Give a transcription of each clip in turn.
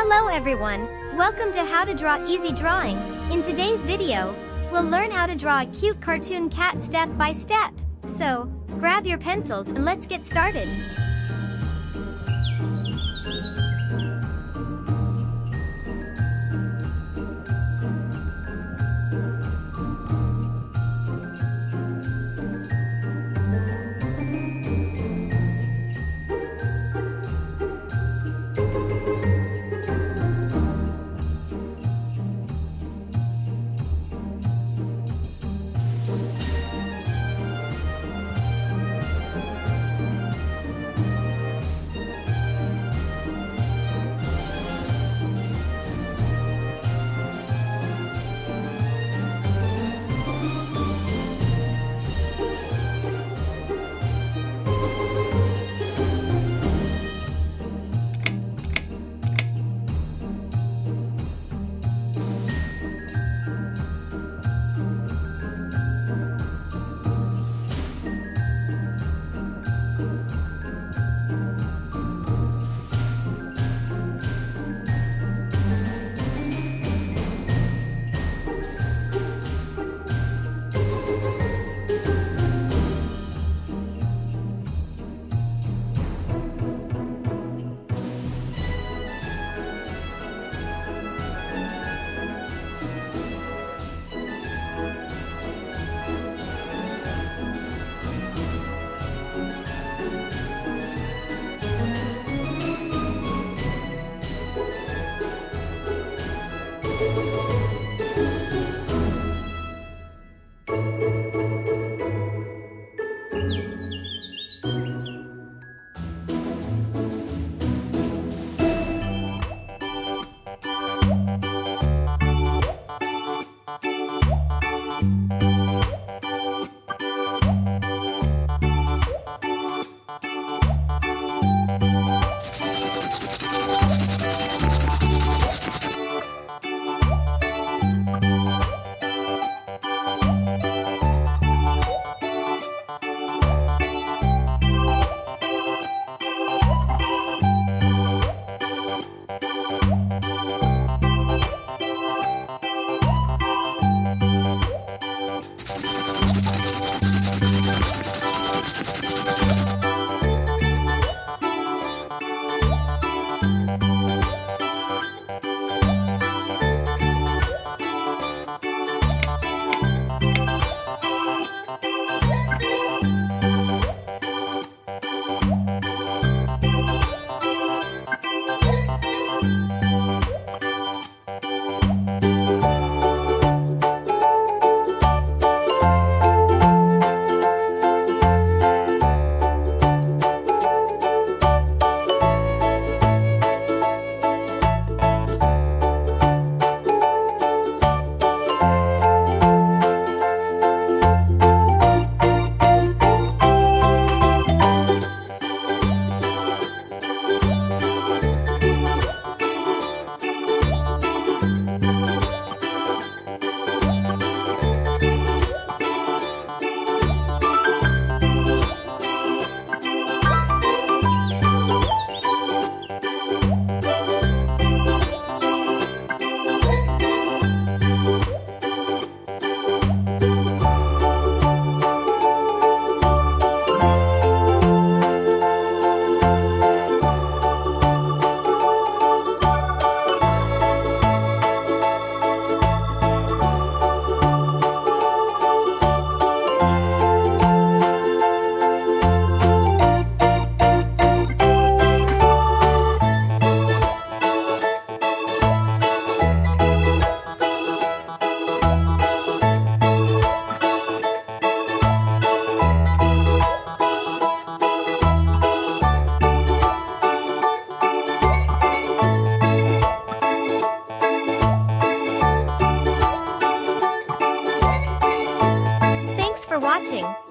Hello everyone, welcome to How to Draw Easy Drawing. In today's video, we'll learn how to draw a cute cartoon cat step by step. So, grab your pencils and let's get started.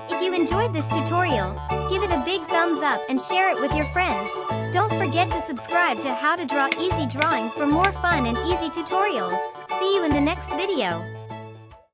If you enjoyed this tutorial, give it a big thumbs up and share it with your friends. Don't forget to subscribe to How to Draw Easy Drawing for more fun and easy tutorials. See you in the next video.